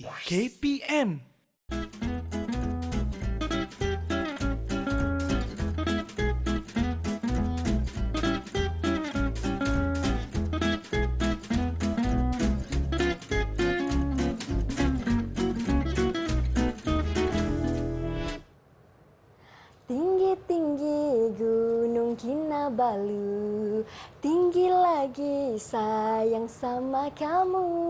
KPM. Tinggi-tinggi Gunung Kinabalu, tinggi lagi sayang sama kamu.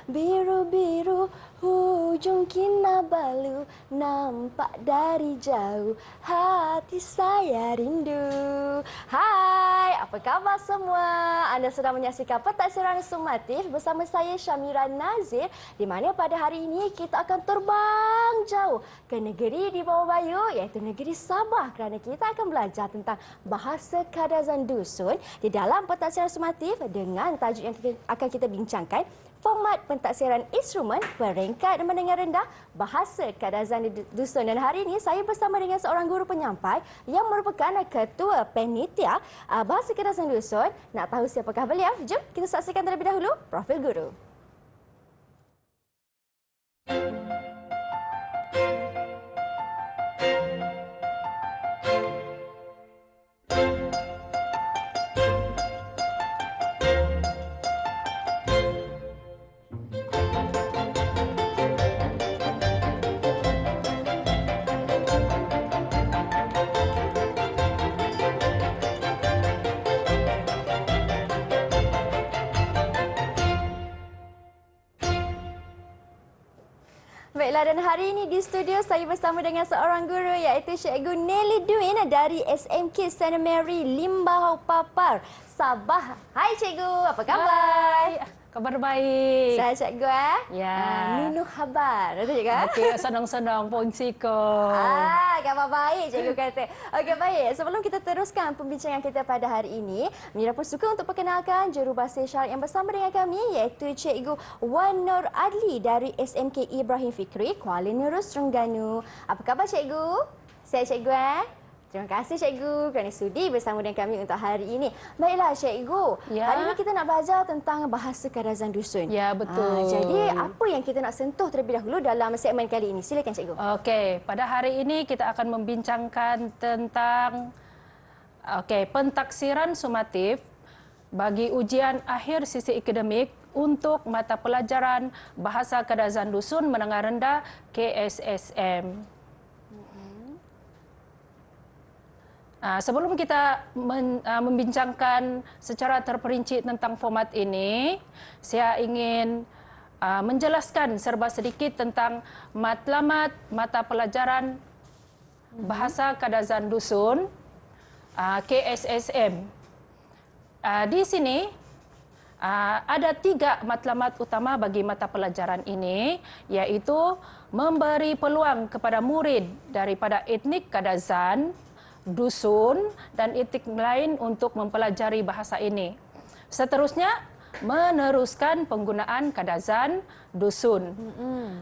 Biru-biru hujung Kinabalu, nampak dari jauh, hati saya rindu. Hai, apa khabar semua? Anda sedang menyaksikan Pentaksiran Sumatif bersama saya Syamira Nazir, di mana pada hari ini kita akan terbang jauh ke negeri di bawah bayu, iaitu negeri Sabah, kerana kita akan belajar tentang bahasa kadazan dusun di dalam Pentaksiran Sumatif dengan tajuk yang akan kita bincangkan, format pentaksiran instrumen peringkat menengah rendah bahasa kadazan dusun. Dan hari ini saya bersama dengan seorang guru penyampai yang merupakan ketua panitia bahasa kadazan dusun. Nak tahu siapakah beliau? Jom kita saksikan terlebih dahulu profil guru. Baiklah, dan hari ini di studio saya bersama dengan seorang guru iaitu Cikgu Nelly Duin dari SMK St. Mary Limbah Papar, Sabah. Hai Cikgu, apa khabar? Hai, kabar baik. Saya Cikgu Ya. Nunu khabar. Betul Cikgu? Okey, senang-senang ponci ko. Khabar baik Cikgu kata. Okey, baik. Sebelum kita teruskan pembincangan kita pada hari ini, Mira pun suka untuk perkenalkan jurubahasa isyarat yang bersama dengan kami iaitu Cikgu Wan Nur Adli dari SMK Ibrahim Fikri, Kuala Nerus, Terengganu. Apa khabar Cikgu? Sihat Cikgu? Terima kasih Cikgu kerana sudi bersama dengan kami untuk hari ini. Baiklah Cikgu, Ya. hari ini kita nak belajar tentang bahasa kadazan dusun. Ya, betul. Jadi apa yang kita nak sentuh terlebih dahulu dalam segmen kali ini? Silakan Cikgu. Okey, pada hari ini kita akan membincangkan tentang pentaksiran sumatif bagi ujian akhir sisi akademik untuk mata pelajaran Bahasa Kadazan Dusun Menengah Rendah KSSM. Sebelum kita membincangkan secara terperinci tentang format ini, saya ingin menjelaskan serba sedikit tentang matlamat mata pelajaran Bahasa Kadazan Dusun KSSM. Di sini ada 3 matlamat utama bagi mata pelajaran ini, iaitu memberi peluang kepada murid daripada etnik Kadazan dusun dan etnik lain untuk mempelajari bahasa ini. Seterusnya, meneruskan penggunaan kadazan dusun.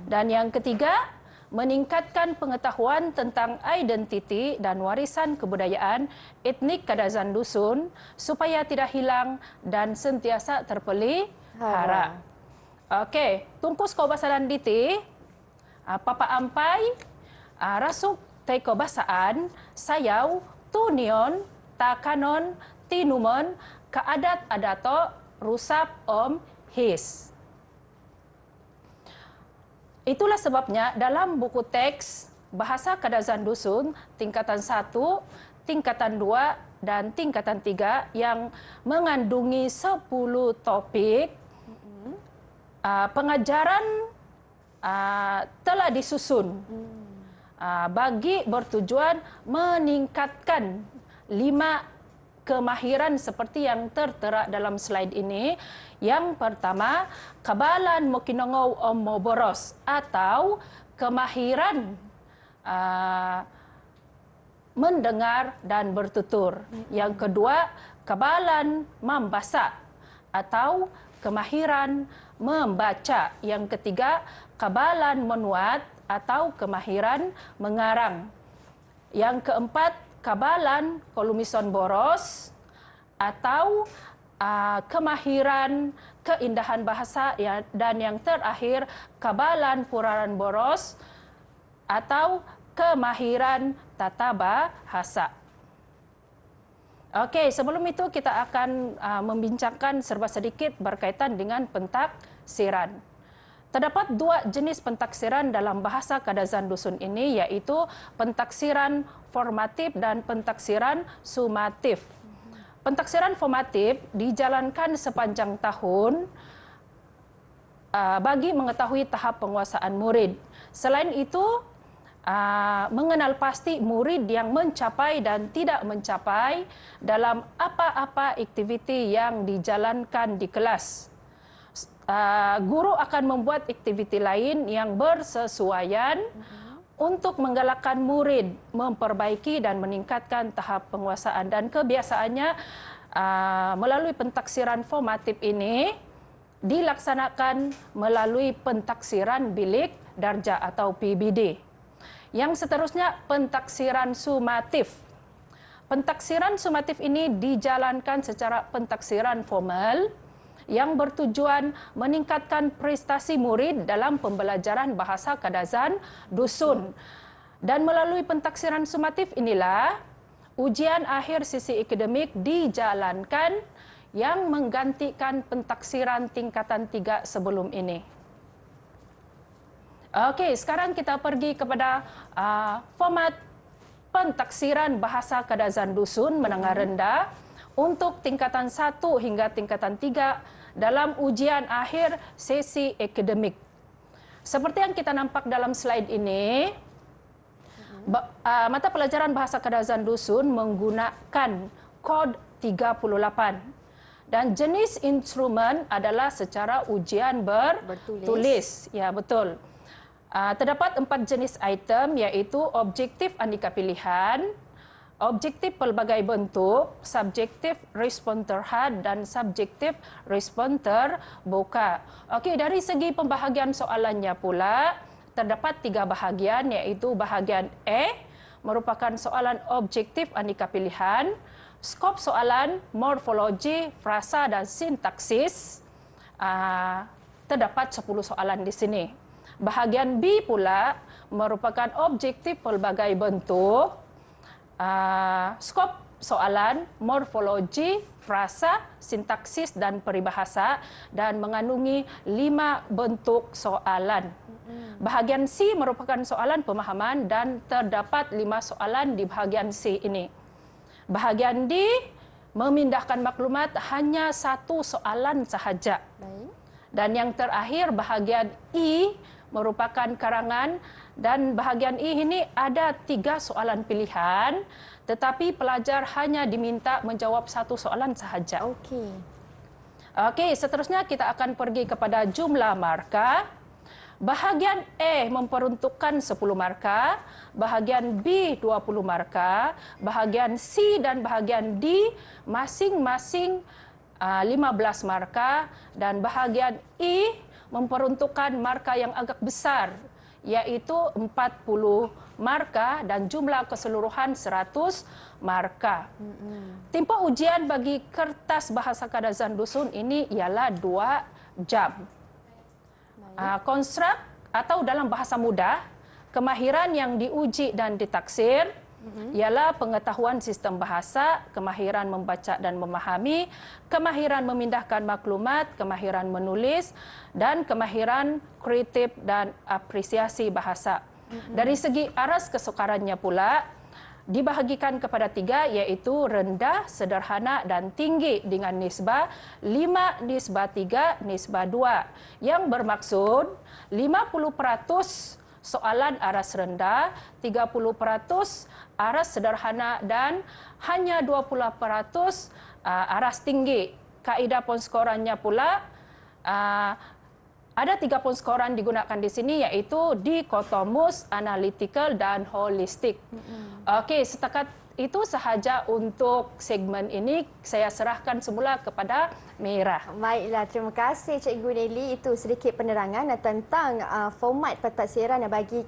Dan yang ketiga, meningkatkan pengetahuan tentang identiti dan warisan kebudayaan etnik kadazan dusun supaya tidak hilang dan sentiasa terpelihara. Okey, tungkus ko basalan diti, papa ampai, rasuk teko basaan, sayaw, tunion, takanon, tinumon, kaadat adato, rusap om, his. Itulah sebabnya dalam buku teks Bahasa Kadazan Dusun tingkatan 1, tingkatan 2 dan tingkatan 3 yang mengandungi 10 topik, pengajaran telah disusun bagi bertujuan meningkatkan 5 kemahiran seperti yang tertera dalam slide ini. Yang pertama, kabalan mokinongou om moboros atau kemahiran mendengar dan bertutur. Yang kedua, kabalan membasa atau kemahiran membaca. Yang ketiga, kabalan menuat atau kemahiran mengarang. Yang keempat, kabalan kolumison boros atau kemahiran keindahan bahasa, dan yang terakhir kabalan puraran boros atau kemahiran tata bahasa. Okey, sebelum itu kita akan membincangkan serba sedikit berkaitan dengan pentaksiran. Terdapat dua jenis pentaksiran dalam bahasa Kadazan Dusun ini, iaitu pentaksiran formatif dan pentaksiran sumatif. Pentaksiran formatif dijalankan sepanjang tahun bagi mengetahui tahap penguasaan murid. Selain itu, mengenal pasti murid yang mencapai dan tidak mencapai dalam apa-apa aktiviti yang dijalankan di kelas. Guru akan membuat aktiviti lain yang bersesuaian untuk menggalakkan murid memperbaiki dan meningkatkan tahap penguasaan. Dan kebiasaannya melalui pentaksiran formatif ini dilaksanakan melalui pentaksiran bilik darjah atau PBD. Yang seterusnya, pentaksiran sumatif. Pentaksiran sumatif ini dijalankan secara pentaksiran formal yang bertujuan meningkatkan prestasi murid dalam pembelajaran bahasa Kadazan Dusun. Dan melalui pentaksiran sumatif inilah ujian akhir sisi akademik dijalankan yang menggantikan pentaksiran tingkatan 3 sebelum ini. Okey, sekarang kita pergi kepada format pentaksiran bahasa Kadazan Dusun menengah rendah untuk tingkatan 1 hingga tingkatan 3 dalam ujian akhir sesi akademik. Seperti yang kita nampak dalam slide ini, mata pelajaran bahasa Kadazan Dusun menggunakan kod 38 dan jenis instrumen adalah secara ujian bertulis. Ya, betul. Terdapat 4 jenis item, iaitu objektif andika pilihan, objektif pelbagai bentuk, subjektif respon terhad dan subjektif respon terbuka. Okey, dari segi pembahagian soalannya pula terdapat 3 bahagian, iaitu bahagian A merupakan soalan objektif andika pilihan, skop soalan morfologi, frasa dan sintaksis. Terdapat 10 soalan di sini. Bahagian B pula merupakan objektif pelbagai bentuk, skop soalan, morfologi, frasa, sintaksis dan peribahasa dan mengandungi 5 bentuk soalan. Bahagian C merupakan soalan pemahaman dan terdapat 5 soalan di bahagian C ini. Bahagian D memindahkan maklumat hanya 1 soalan sahaja. Dan yang terakhir bahagian E merupakan karangan, dan bahagian E ini ada 3 soalan pilihan, tetapi pelajar hanya diminta menjawab 1 soalan sahaja. Okey, seterusnya kita akan pergi kepada jumlah markah. Bahagian A memperuntukkan 10 markah, bahagian B 20 markah, bahagian C dan bahagian D masing-masing 15 markah, dan bahagian E memperuntukkan markah yang agak besar, iaitu 40 markah dan jumlah keseluruhan 100 markah. Tempoh ujian bagi kertas bahasa Kadazan Dusun ini ialah 2 jam. Konstruk atau dalam bahasa mudah, kemahiran yang diuji dan ditaksir ialah pengetahuan sistem bahasa, kemahiran membaca dan memahami, kemahiran memindahkan maklumat, kemahiran menulis, dan kemahiran kritik dan apresiasi bahasa. Dari segi aras kesukarannya pula, dibahagikan kepada 3, iaitu rendah, sederhana dan tinggi dengan nisbah 5:3:2, yang bermaksud 50% soalan aras rendah, 30% aras sederhana dan hanya 20% aras tinggi. Kaedah penskorannya pula ada 3 penskoran digunakan di sini, iaitu dikotomus, analytical dan holistik. Okey, setakat Itu sahaja untuk segmen ini. Saya serahkan semula kepada Mira. Baiklah, terima kasih Cikgu Nelly. Itu sedikit penerangan tentang format pentadbiran bagi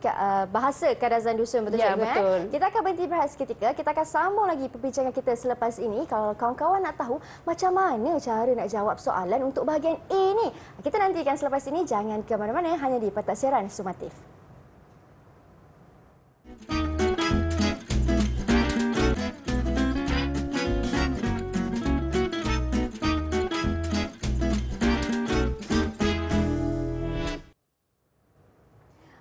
bahasa Kadazan Dusun. Betul, Ya, Cikgu? betul. Kita akan berhenti berehat seketika. Kita akan sambung lagi perbincangan kita selepas ini. Kalau kawan-kawan nak tahu macam mana cara nak jawab soalan untuk bahagian A ni, kita nantikan selepas ini. Jangan ke mana-mana, hanya di pentadbiran Sumatif.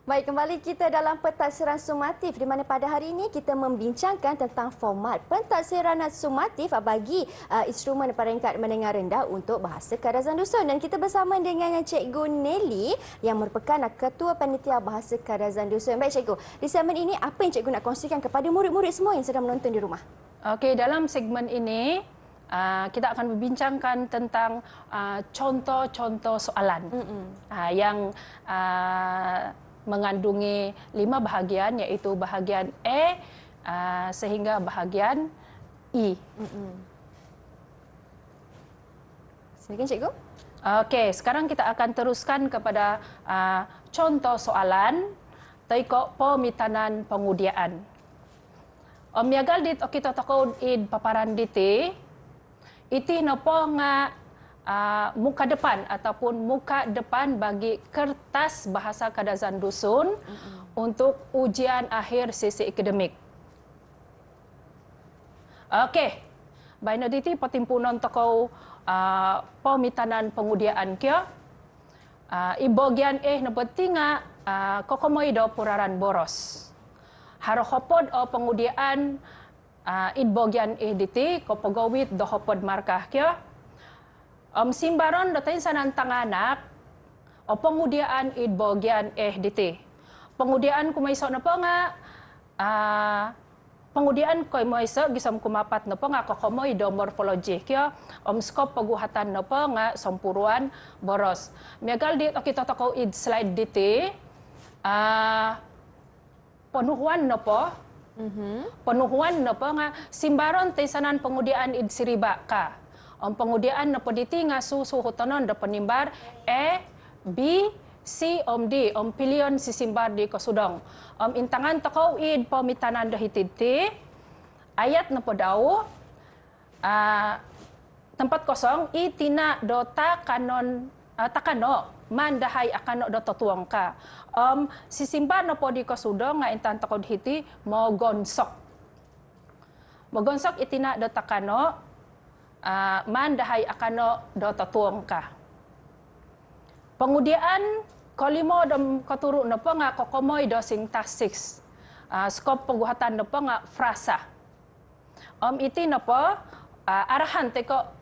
Baik, kembali kita dalam pentadbiran sumatif di mana pada hari ini kita membincangkan tentang format pentadbiran sumatif bagi instrumen peringkat menengah rendah untuk bahasa Kadazan Dusun. Dan kita bersama dengan Cikgu Nelly yang merupakan Ketua Panitia Bahasa Kadazan Dusun. Baik, Cikgu, di segmen ini apa yang Cikgu nak kongsikan kepada murid-murid semua yang sedang menonton di rumah? Okey, dalam segmen ini kita akan membincangkan tentang contoh-contoh soalan yang mengandungi 5 bahagian, iaitu bahagian A sehingga bahagian E. Silakan, Cikgu. Okey, sekarang kita akan teruskan kepada contoh soalan taikok pemitanan pengudiaan. Miagal dit kita takau id paparan diti iti nopo nga muka depan ataupun muka depan bagi kertas bahasa Kadazan Dusun untuk ujian akhir sesi akademik. Okey. Baina diti patimpunan takau pemitanan pengudiaan kia. Ibogian nabetinga kokomoy do puraran boros. Harohopod o pengudiaan idbogian diti kopogawit do hopod markah kia. Simbaron datain sanan tanganak o pengudiaan idbogian diti. Pengudiaan kumaisok na po nga pengudiaan koy moiso gisam kumapat na po nga kokomoy do morphology kyo skop paguhatan na po nga sampuruan boros. Miagal dit o kita takaw id slide diti penuhuan na po. Penuhuan na po nga simbaron tay sanan pengudiaan id siriba ka. Pengudiaan na po diti nga susuhutonon da penimbar B, C, D. Pilion si simbar di kasudong. Intangan takaw id pemitanan dahititi. Ayat na po daw. Tempat kosong itina do takanon takano mandahay akano do tatuang ka. Si simbar na po di kasudong nga intan takaw dihiti mogonsok. Mogonsok itina do takano mandahay akano do tatuang ka. Pengudiaan kolimo dom katuru na po nga kokomoy do sintaksis. Skop paguhatan na po nga frasa. Iti na po arahan teko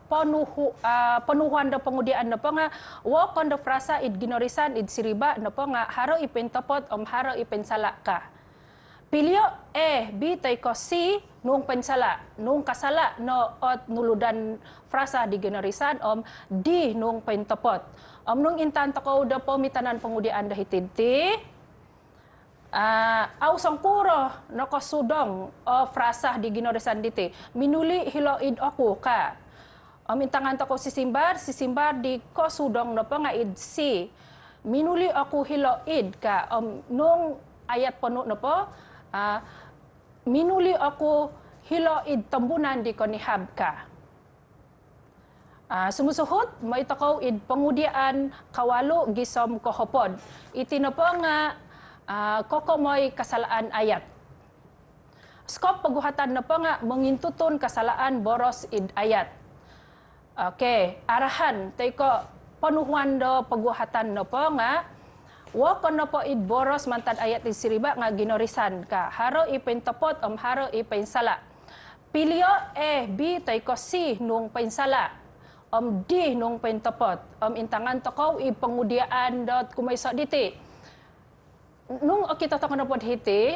penuhuan do pengudiaan na po nga wakon do frasa id ginorisan id siriba na po nga haro ipentopot haro ipensala ka. Pilyo B teko C nung pensala, nung kasala no ot nuludan frasa di generisan D nung pentopot. Nung intan takaw da pemitanan pengudiaan dahititi au sangkuro no kasudong frasa di generisan diti. Minuli hiloid aku ka. Intangan takaw si simbar di kasudong no nga id C. Minuli aku hiloid ka. Nung ayat penuh no po minuli aku hiloid tambunan di konihab ka. Sumusuhot, may takaw id pengudiaan kawalo gisom kohopod. Iti na po nga kokomoy kasalaan ayat. Skop paguhatan na po nga mengintuton kasalaan boros id ayat. Okay, arahan, tayko panuhuan do paguhatan na po nga wakon na po id boros mantad ayat id siriba nga ginorisan ka. Haro ipentopot haro ipensala. Pilyo B tayko C nung pensala. D nung pentopot. Intangan takaw ipangudiaan dot kumaysa diti. Nung kita takaw na po diti,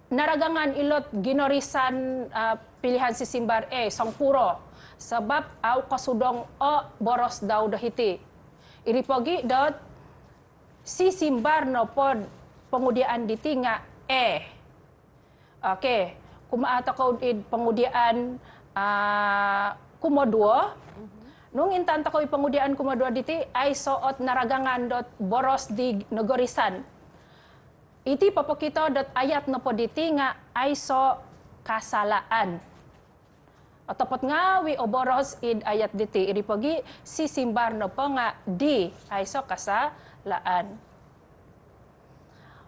naragangan ilot ginorisan pilihan si simbar sangpuro. Sebab au kasudong boros daw dahiti. Iripogi dot si simbar no pod pengudiaan diti nga Okay. atau pengudian kumo 2. Nung intan takoy pengudian kumo 2 diti ay soot naragangan dot boros di negorisan. Iti papakita dot ayat no po diti nga ay so kasalaan. Atapot nga wi oboros id ayat diti iri pagi sisimbar no po nga di ay so kasalaan.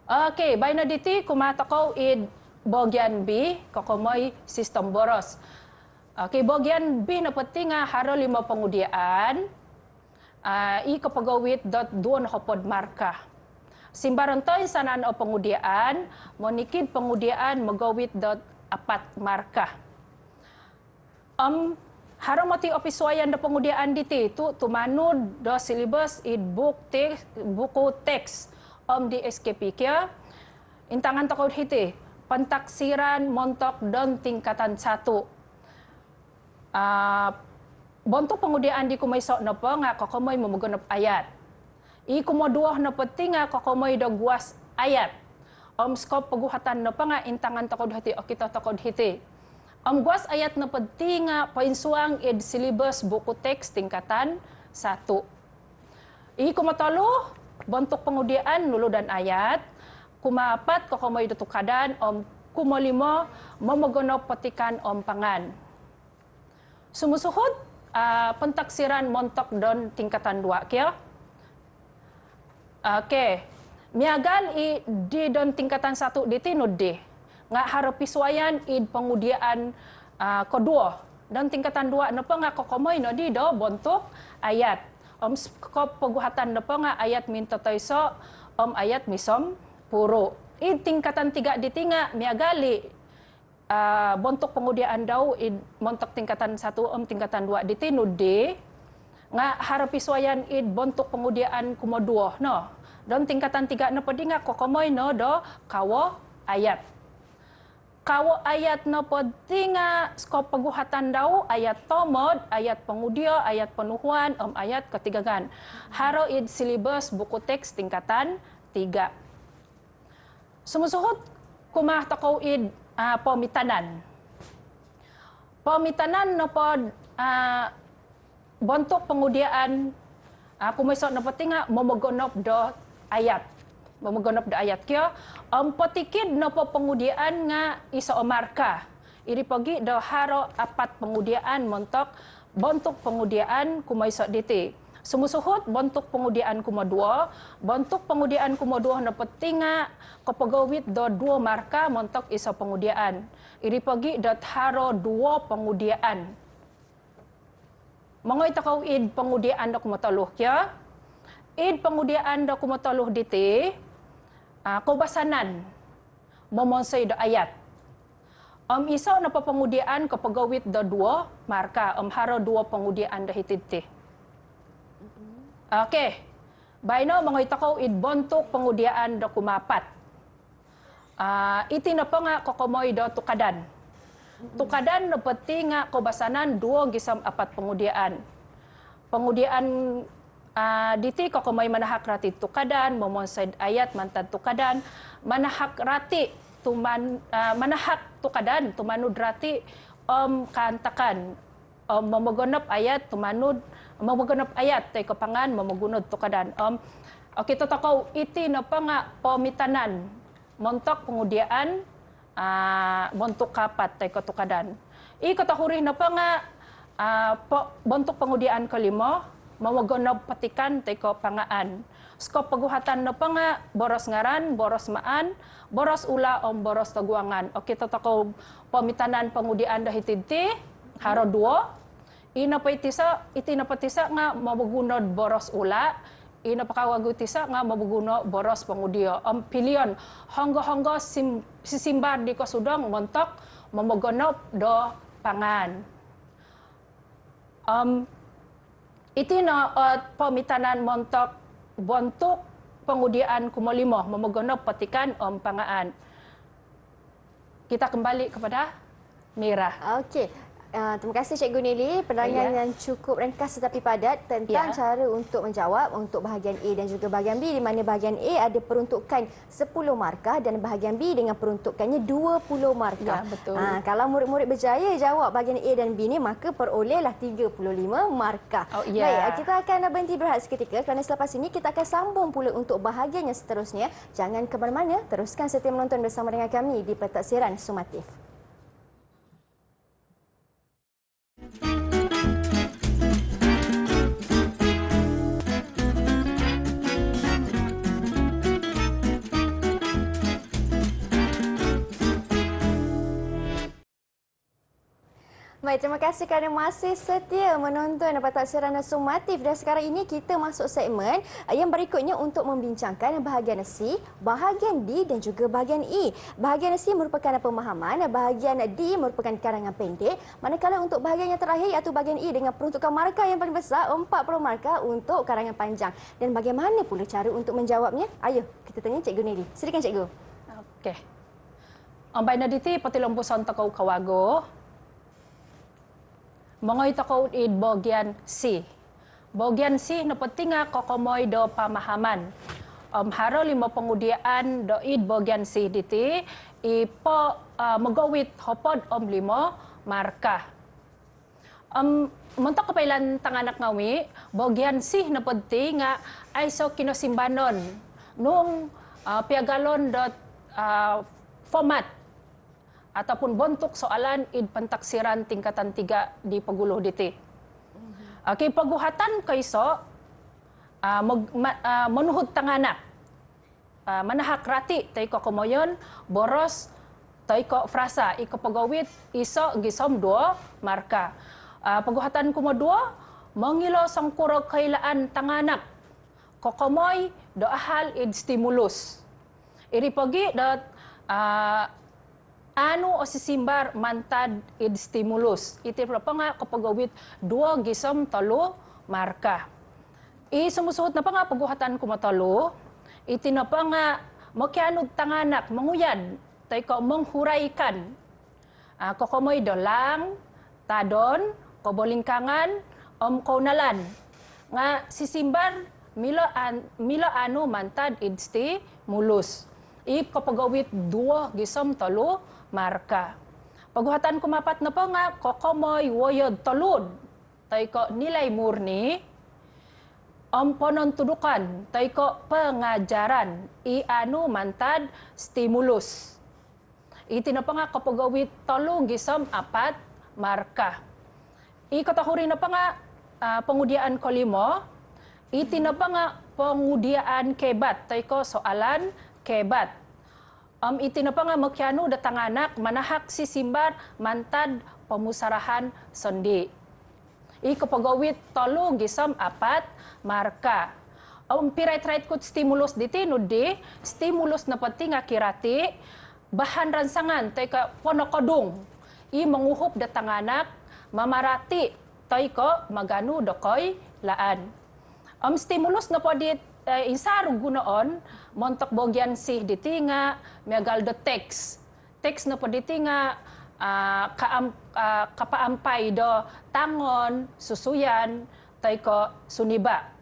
Okay, bay na diti kumatakaw id bogyan B kokomoy sistem boros. Okay, bogyan B na pati nga haro 5 pangudian i kapagawit dot 2 nakapod marka. Simbaran to sanan o pangudian monikid pangudian magawit dot 4 marka. Haro mati opiswayan da pangudian diti tumanud do silibus id buku teks di SKP kya intangan takod hiti pantaksiran montok don tingkatan 1. Bontok pengudian di kumaysok na po nga kakamay mamaganap ayat. I kumaduah na pati nga kakamay da guwas ayat. Skop paguhatan na pa nga intangan takod hiti o kita takod hiti. Guwas ayat na pati nga painsuang id silibus buku teks tingkatan 1. I kumatalo bontok pengudian nuludan ayat. Kumaapat kakamay da tukadan kumalimo mamaganap patikan pangan. Sumusuhod, pentaksiran montok don tingkatan 2 kya. Okay. Miagal di don tingkatan 1 di tinud di. Nga harapiswayan id pengudian kedua. Don tingkatan 2 na pa nga kokomoy no di do bontok ayat. Skop paguhatan na pa nga ayat minto toyso ayat misom puro. Id tingkatan 3 di tinga miagali bontok pengudian daw id montok tingkatan 1 tingkatan 2 ditinud di nga harapiswayan id bontok pengudian kumo 2 no don tingkatan 3 na padi nga kokomoy no do kawo ayat no padi nga skop paguhatan daw ayat tomod ayat pengudio ayat penuhuan ayat ketigagan haro id silibus buku teks tingkatan 3. Sumusuhod kumah takaw id pamitanan. Pamitanan no pod bontok pengudian kumaysok na pati nga mamaganap do ayat. Mamaganap do ayat kyo. Patikid no po pengudian nga isa o marka. Iri pagi do haro 4 pengudian montok bontok pengudian kumaysok diti. Sumusuhod bontok pengudian kumo 2, bontok pengudian kumo 2 na pati nga kapagawit do 2 marka montok isa pengudian. Iri pagi dot haro 2 pengudian. Mga itakaw id pengudian do kumataluh kya. Id pengudian do kumataluh diti kubasanan momonsay do ayat. Isa na papangudian kapagawit do 2 marka haro 2 pengudian do hititi. Okay. Bayno mga itakaw id bontok pengudian do kumapat. Iti na pa nga kokomoy do tukadan. Tukadan no pati nga kubasanan 2 gisam 4 pengudian. Pengudian diti kokomoy manahak rati tukadan, momonsay ayat mantad tukadan, manahak rati manahak tukadan, tumanud rati kantakan. Mamaganap ayat tumanud mamaganap ayat tay kapangan mamagunod tukadan kita takaw iti na pa nga pamitanan montok pengudian bontok kapat tay katukadan ikatahuri na pa nga bontok pengudian kalimo mamaganap patikan tay kapangaan skop paguhatan na pa nga boros ngaran boros maan boros ula boros taguangan kita takaw pamitanan pengudian dahititi haro 2 iti napatisa nga mabugunod boros ula, inapakawagutisa nga mabuguno boros pengudio. Pilion, hangga sisimbar di kasudang montok mamaganap do pangan. Iti na pamitanan montok bontok pengudian kumalimo mamaganap patikan pangaan. Kita kembali kepada Mira. Okey. Terima kasih Cikgu Nili, penerangan yang cukup ringkas tetapi padat tentang cara untuk menjawab untuk bahagian A dan juga bahagian B, di mana bahagian A ada peruntukan 10 markah dan bahagian B dengan peruntukannya 20 markah. Ya, betul. Kalau murid-murid berjaya jawab bahagian A dan B ni, maka perolehlah 35 markah. Oh, ya. Baik, kita akan berhenti berehat seketika kerana selepas ini kita akan sambung pula untuk bahagian yang seterusnya. Jangan ke mana-mana, teruskan setia menonton bersama dengan kami di Pentaksiran Sumatif. Baik, terima kasih kerana masih setia menonton Pentaksiran Sumatif. Dan sekarang ini kita masuk segmen yang berikutnya untuk membincangkan bahagian C, bahagian D dan juga bahagian E. Bahagian C merupakan pemahaman, bahagian D merupakan karangan pendek. Manakala untuk bahagian yang terakhir iaitu bahagian E dengan peruntukan markah yang paling besar, 40 markah untuk karangan panjang. Dan bagaimana pula cara untuk menjawabnya? Ayo, kita tanya Cikgu Nili. Silakan Cikgu. Okey. Baina diti patilompu sontakau kawago. Mongoi takau id bagian C. Bagian C na pentinga kokomoy do pamahaman. Haro lima pengudiaan do id bagian C diti ipo megawit hopod limo markah. Mentok kepailan tanganak ngawi, bagian C na pentinga ay so kinosimbanon nung piagalon do format ataupun bentuk soalan id pentaksiran tingkatan 3 di Peguluh DT. Okey, paguhatan kaiso menuhut tanganak. Manahak rati taiko komoyon boros taiko frasa iko pegawit iso gisom 2 marka. Paguhatan kumodua mengilo sangkuro kailaan tanganak kokomoy do ahal id stimulus. Iri pagi dot anu o sisimbar mantad id stimulus. Iti pa nga kapagawit 2 gisom 3 marka. Sumusuot na pa nga paguhatan kumatalo. Iti na pa nga makianud tanganak manguyad tay ko manghuraikan. Kokomoy dolang, tadon, kobolingkangan, kaunalan. Nga sisimbar milo anu mantad id stimulus. Kapagawit 2 gisom 3 marka. Paguhatan kumapat na pa nga, kokomoy woyod tolud. Tay ko nilai murni, ponontudukan, tay ko pengajaran, anu mantad stimulus. Iti na pa nga kapagawit 3 gisom 4 marka. Katahuri na pa nga pengudiaan kolimo, iti na pa nga pengudiaan kebat, tay ko soalan kebat. Iti na pa nga makyano datanganak manahak sisimbar mantad pamusarahan sondi. Kapagawit 3 gisom 4 marka. Pirait-rait kut stimulus diti nudi, stimulus na pati nga kirati, bahan ransangan tay ka ponokodung. Manguhup datanganak mamarati tay ko maganu dokoy laan. Stimulus na pati insarug gunoon montok bogyan si ditinga megal do text na po ditinga kapaampay do tangon susuyan tay ko suniba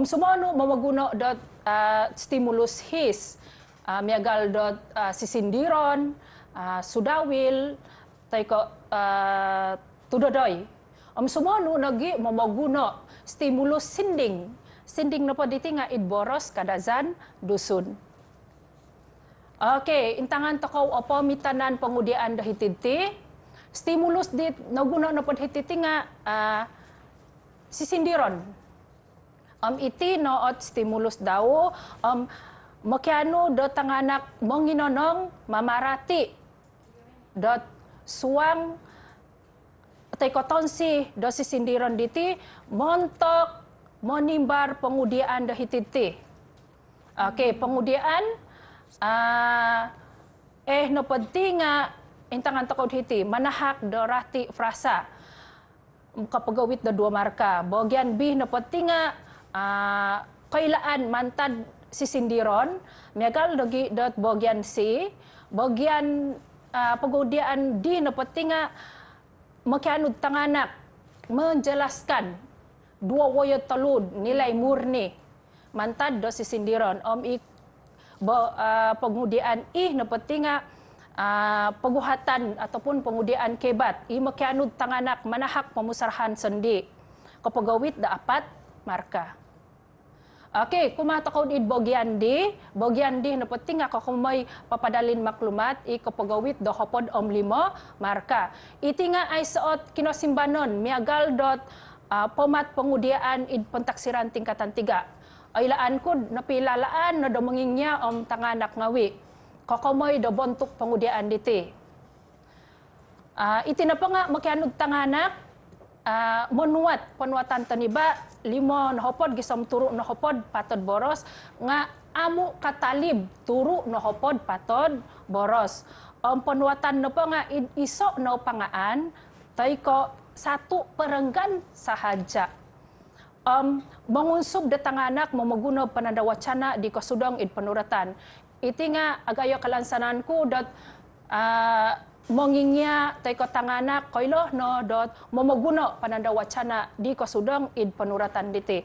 sumono mamaguno do stimulus his megal do sisindiron sudawil tay ko tudodoy sumono nagi mamaguno stimulus sinding na po diti nga idboros kadazan dusun. Okay, intangan takaw opo mitanan pangudian dahititi. Stimulus dit naguno na po hititi nga sisindiron. Iti noot stimulus daw makiano do tanganak monginonong mamarati dot suwang tay kotonsi do sisindiron diti montok monimbar pengudiaan dahititi. Okay, pengudiaan no pentinga intangan takod hiti manahak dorati frasa kapagawit do 2 marka. Bagian B no pentinga kailaan mantad sisindiron megal dogi dot bagian C. Bagian pengudiaan D no pentinga mekianud tanganak menjelaskan dua woyo telud nilai murni mantad do sisindiron pengudian nepetinga penguhatan ataupun pengudian kebat mekianud tanganak manahak pemusarahan sendi kepegawit dapat marka. Okey, kumah takau id bagian di nepeting ako kumay papadalin maklumat kepegawit do hopod 5 marka. Itinga ay saot kinosimbanon miagal dot pomat pengudian id pentaksiran tingkatan 3. Ailaan ko napilalaan na do mengingnya tanganak ngawi. Kokomoy do bontuk pengudian diti. Iti na pa nga makianud tanganak menuat penuatan taniba 5 nohopod gisam turu nohopod patod boros nga amu katalib turu nohopod patod boros. Penuatan na pa nga iso no pangaan tay ko 1/4 sahaja. Mengunsub de tanganak memaguna penanda wacana di kosudong id penuratan. Iti nga agayo kalansananku dot mongingnya teko tanganak koiloh no dot momoguno pananda wacana di kosudong id penuratan diti.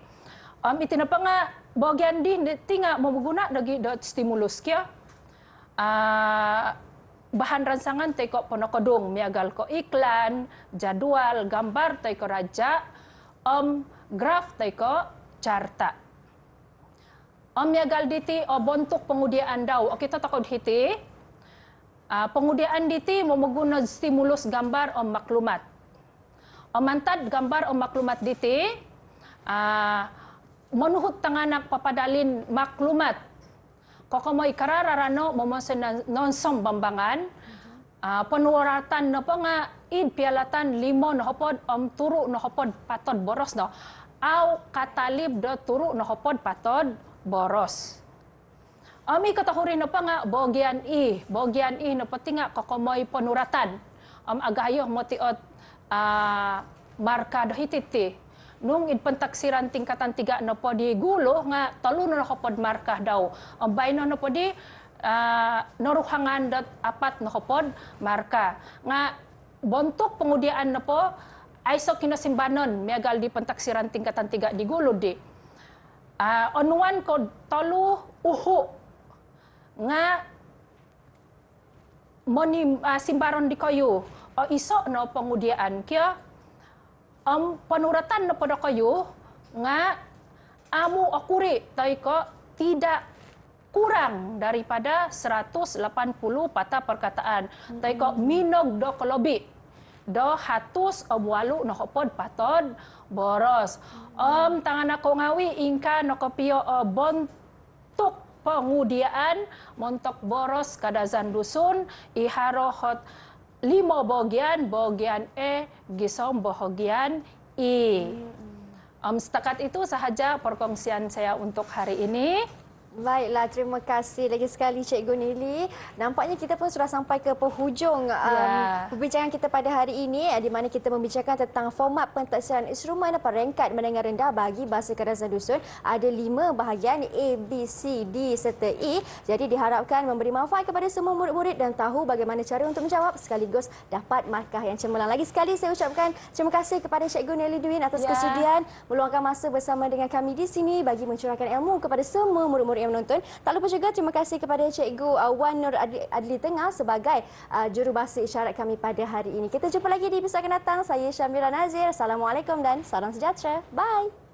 Iti na pa nga bagian di tinga momoguna dagi dot stimulus kya. Bahan ransangan teko ponokodung miagal ko iklan, jadwal, gambar teko raja, graf teko carta. Miagal diti bontuk pengudian daw. Kita takod hiti. Pengudian diti memaguna stimulus gambar maklumat. Mantad gambar maklumat diti menuhut tanganak papadalin maklumat. Kokomoy karararano momosen nonsom bambangan. Penuratan na pa nga id pialatan 5 nohopod turu nohopod patod boros no. Aw katalib do turu nohopod patod boros. Ami katahurin na pa nga bogian na pati nga kokomoy penuratan. Agayo motiot marka do hititi. Nung idpentaksiran tingkatan 3 na po di gulo nga taluno na kopod marka daw. Bayno na po di noruhangan dat 4 na kopod marka. Nga bontok pengudian na po ay so kinasimbanon miagal di pentaksiran tingkatan 3 di gulo di. Onuan ko tolu uhu nga simbaron di kayo o iso no pengudian kya penuratan na pada kayo nga amu akuri tay ko tidak kurang daripada 180 patah perkataan tay ko minog do kolobi do hatus walu no hopod patod boros tangan ako ngawi ingka no kopio bontuk pengudian montok boros kadazan dusun iharohot 5 bagian gisom bagian I. Setakat itu sahaja perkongsian saya untuk hari ini. Baiklah, terima kasih lagi sekali Cikgu Nili. Nampaknya kita pun sudah sampai ke penghujung perbincangan kita pada hari ini di mana kita membicarakan tentang format pentaksiran instrumen peringkat menengah rendah bagi bahasa Kadazan Dusun. Ada 5 bahagian A, B, C, D serta E. Jadi diharapkan memberi manfaat kepada semua murid-murid dan tahu bagaimana cara untuk menjawab sekaligus dapat markah yang cemerlang. Lagi sekali saya ucapkan terima kasih kepada Cikgu Nili Dwin atas kesudian meluangkan masa bersama dengan kami di sini bagi mencurahkan ilmu kepada semua murid-murid yang menonton. Tak lupa juga terima kasih kepada Cikgu Wan Nur Adli Tengah sebagai jurubahasa isyarat kami pada hari ini. Kita jumpa lagi di episod akan datang. Saya Syamira Nazir. Assalamualaikum dan salam sejahtera. Bye.